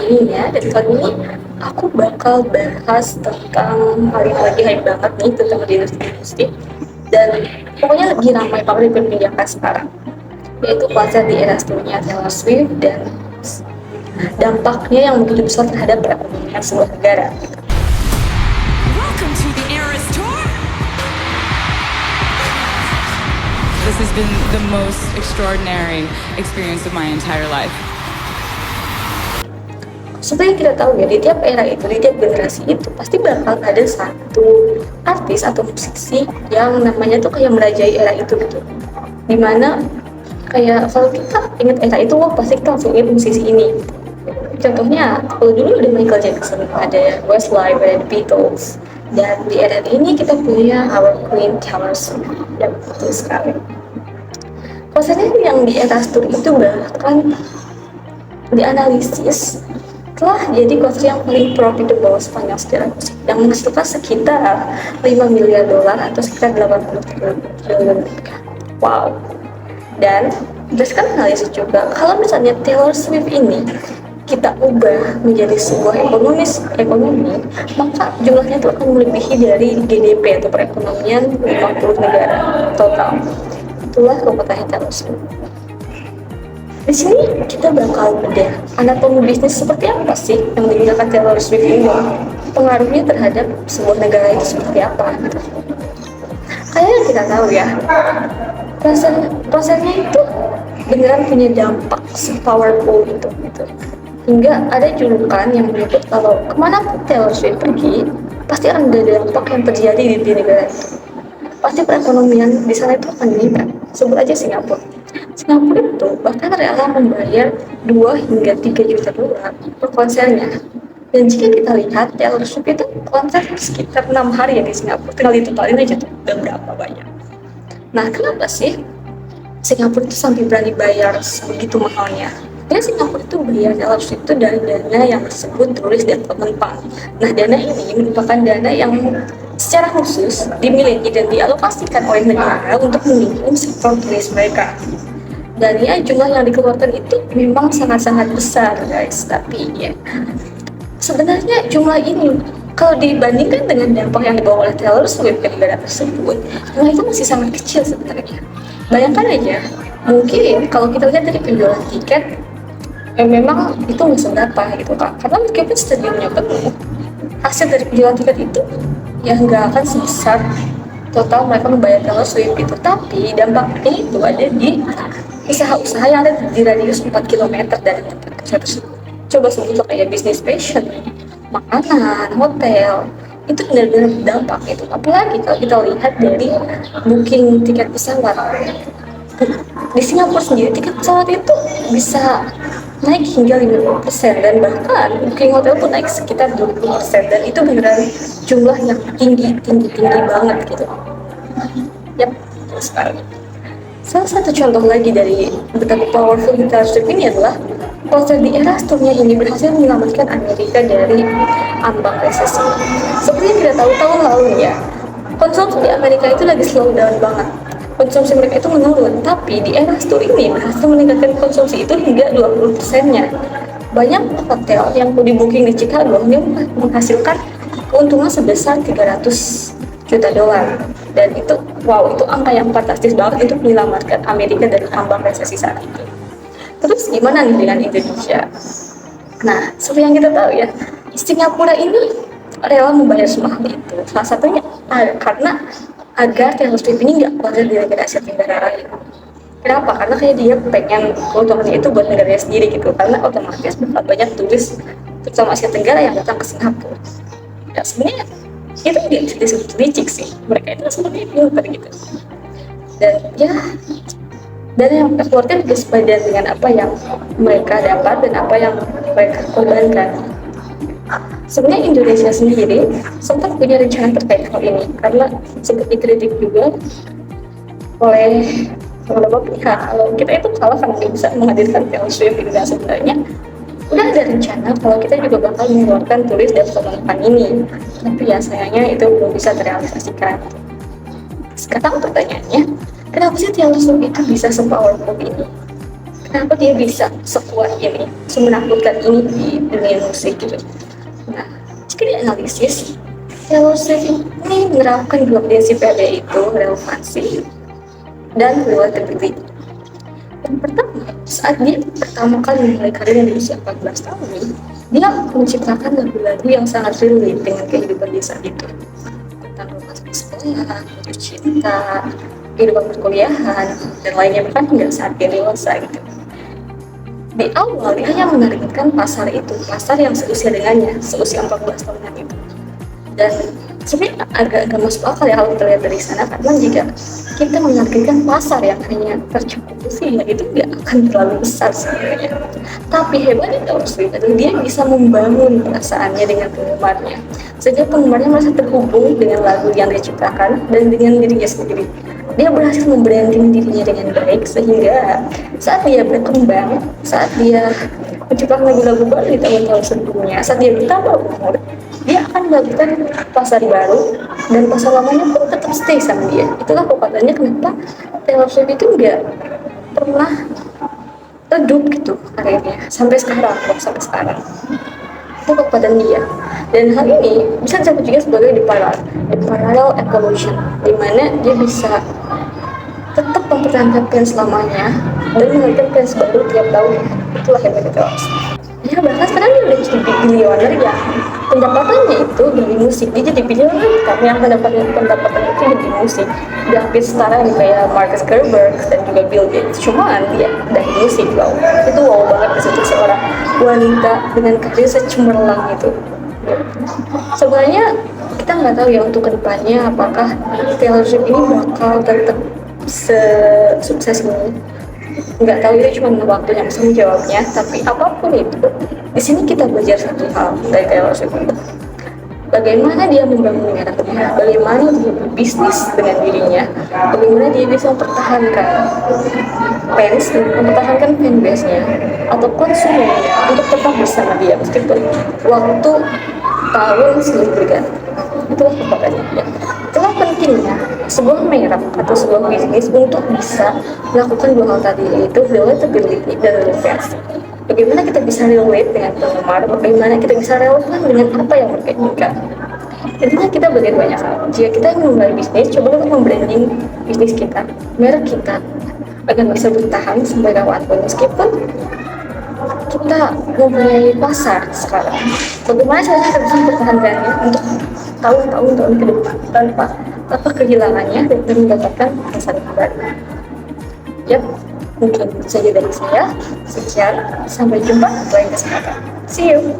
ini ya. Dan kali ini aku bakal bahas tentang hal yang lagi hype banget nih tentang di industri. Dan pokoknya lagi ramai banget diperbincangkan sekarang, yaitu konser di era tournya Taylor Swift dan dampaknya yang begitu besar terhadap perekonomian sebuah negara. Welcome to the Eras Tour. This has been the most extraordinary experience of my entire life. Seperti yang kita tahu ya, di tiap era itu, di tiap generasi itu pasti bakal ada satu artis atau musisi yang namanya tuh kayak merajai era itu gitu. Dimana kayak kalau kita ingat era itu, wah pasti kita langsung ingat musisi ini. Contohnya, kalau dulu ada Michael Jackson, ada Westlife, ada The Beatles, dan di era ini kita punya our Queen Taylor Swift. Ya betul sekali. Konsernya yang di era tour itu bahkan dianalisis telah jadi konser yang paling profitable sepanjang sejarah musik, yang menghasilkan sekitar 5 miliar dolar atau sekitar 80 triliun rupiah. Wow. Dan berdasarkan analisis juga, kalau misalnya Taylor Swift ini kita ubah menjadi sebuah ekonomi, maka jumlahnya itu akan melebihi dari GDP atau perekonomian 50 negara total. Itulah kekuatan Taylor Swift. Di sini kita bakal bedah anatomi bisnis seperti apa sih yang digunakan Taylor Swift ini, pengaruhnya terhadap sebuah negara itu seperti apa gitu. Kayak yang kita tahu ya, prosesnya itu beneran punya dampak powerful gitu. Hingga ada julukan yang menyebut kalau kemana Taylor Swift pergi, pasti akan ada dampak yang terjadi di negara itu. Pasti perekonomian di sana itu akan meningkat. Sebut aja Singapura itu bahkan rela membayar 2 hingga 3 juta dolar per konsernya. Dan jika kita lihat Taylor Swift itu konser sekitar 6 hari ya di Singapura, tinggal ditotalin aja tuh udah berapa banyak. Nah, kenapa sih Singapura itu sampai berani bayar sebegitu mahalnya? Karena Singapura itu bayar Taylor Swift itu dari dana yang disebut Tourist Development Fund. Nah, dana ini merupakan dana yang secara khusus dimiliki dan dialokasikan oleh negara untuk mendukung sektor turis mereka. Dan ya, jumlah yang dikeluarkan itu memang sangat-sangat besar guys, tapi ya sebenarnya jumlah ini kalau dibandingkan dengan dampak yang dibawa oleh Taylor Swift ke negara tersebut, jumlah itu masih sangat kecil sebenarnya. Bayangkan aja, mungkin kalau kita lihat dari penjualan tiket, memang itu nggak seberapa gitu kan, karena meskipun stadionnya penuh, hasil dari penjualan tiket itu ya nggak akan sebesar total mereka membayar Taylor Swift gitu. Tapi dampaknya itu ada di usaha-usaha yang ada di radius 4 km dari tempat konser tersebut. Coba sebut kayak bisnis fashion, makanan, hotel, itu benar-benar berdampak gitu. Apalagi kalau kita lihat dari booking tiket pesawat. Di Singapura sendiri tiket pesawat itu bisa naik hingga 50% dan bahkan booking hotel pun naik sekitar 20%, dan itu beneran jumlah yang tinggi banget gitu. Yap, terus sekali. Salah satu contoh lagi dari betapa powerful Taylor Swift ini adalah konser di era tournya ini berhasil menyelamatkan Amerika dari ambang resesi. Seperti yang kita tahu tahun lalu ya, konsumsi di Amerika itu lagi slow down banget. Konsumsi mereka itu menurun, tapi di era tour ini berhasil meningkatkan konsumsi itu hingga 20%-nya. Banyak hotel yang di booking di Chicago ini menghasilkan keuntungan sebesar 300 juta dolar, dan itu wow, itu angka yang fantastis banget untuk menyelamatkan Amerika dari ambang resesi saat itu. Terus gimana nih dengan Indonesia? Nah, seperti yang kita tahu ya, Singapura ini rela membayar semahal itu. Salah satunya karena agar Taylor Swift ini nggak konser di negara Asia Tenggara lain. Kenapa? Karena kayak dia pengen keuntungannya itu buat negaranya sendiri gitu, karena otomatis bakal banyak turis terutama Asia Tenggara yang datang ke Singapura. Ya sebenarnya itu disebut licik sih, mereka itu sebenarnya filter gitu. Dan ya, dan yang keluarnya juga sepadan dengan apa yang mereka dapat dan apa yang mereka korbankan. Sebenarnya Indonesia sendiri sempat punya rencana terkait hal ini, karena sempat dikritik juga oleh beberapa pihak kalau kita itu salah karena nggak bisa menghadirkan Taylor Swift. Dan sebenarnya udah ada rencana kalau kita juga bakal mengeluarkan turis dan pemanfaatan ini, tapi ya sayangnya itu belum bisa terrealisasikan. Sekarang pertanyaannya, kenapa sih Taylor Swift itu bisa se-powerful ini? Kenapa dia bisa sekuat ini, semenakutkan ini di dunia musik gitu. Nah, jika dianalisis, Taylor Swift ini menerapkan dua prinsip PDI itu, relevansi dan relatability. Yang pertama, saat dia pertama kali mulai karirnya di usia 14 tahun, dia menciptakan lagu-lagu yang sangat relate dengan kehidupan dia saat itu. Tentang romansa sekolah, putus cinta, kehidupan perkuliahan, dan lainnya, bahkan hingga saat dia dewasa gitu. Di awal dia hanya menargetkan pasar itu, pasar yang seusia dengannya, seusia 14 tahunan itu. Dan sebenarnya agak masuk akal ya kalau kita lihat dari sana, karena jika kita menargetkan pasar yang hanya tercukupi, ya itu nggak akan terlalu besar sebenarnya. Tapi hebatnya Taylor Swift adalah dia bisa membangun perasaannya dengan penggemarnya, sehingga penggemarnya merasa terhubung dengan lagu yang dia ciptakan dan dengan dirinya sendiri. Dia berhasil membranding dirinya dengan baik, sehingga saat dia berkembang, saat dia menciptakan lagu-lagu baru di tahun-tahun sebelumnya, saat dia bertambah umur, dia akan melakukan pasar baru, dan pasar lamanya pun tetap stay sama dia. Itulah kekuatannya kenapa Taylor Swift itu nggak pernah redup gitu karirnya sampai sekarang. Itu kekuatan dia, dan hal ini bisa disebut juga sebagai the parallel evolution, di mana dia bisa tetap mempertahankan fans lamanya dan menghadirkan fans baru tiap tahun. Itulah hebatnya Taylor Swift. Ya bahkan sekarang dia udah jadi billioner ya, pendapatannya itu dari musik. Dia jadi billioner karena yang pendapatan itu dari musik. Dia hampir setara kayak Mark Zuckerberg dan juga Bill Gates, cuman dia dari musik. Wow, itu wow banget untuk seorang wanita dengan karir secemerlang itu. Sebenarnya kita nggak tahu ya untuk kedepannya apakah Taylor Swift ini bakal tetap sukses ini. Nggak tahu, itu cuma waktu yang bisa menjawabnya. Tapi apapun itu, di sini kita belajar satu hal dari Taylor Swift. Bagaimana dia membangun mereknya, bagaimana dia berbisnis dengan dirinya, bagaimana dia bisa mempertahankan fans, mempertahankan fanbase-nya atau konsumennya untuk tetap bersama dia meskipun waktu tahun silih berganti. Itulah kekuatannya dia. Itulah pentingnya sebuah merek atau sebuah bisnis untuk bisa melakukan dua hal tadi, yaitu relatability dan relevance. Bagaimana kita bisa relate dengan penggemar, bagaimana kita bisa relevan dengan apa yang mereka inginkan. Intinya kita belajar banyak hal. Jika kita ingin memulai bisnis, coba untuk membranding bisnis kita, merek kita, agar bisa bertahan sampai kapanpun. Meskipun kita mempunyai pasar sekarang, bagaimana caranya kita bisa mempertahankannya untuk tahun ke depan tanpa kehilangannya dan mendapatkan pasar yang baru. Yap, mungkin itu saja dari saya. Sekian, sampai jumpa lain kesempatan. See you.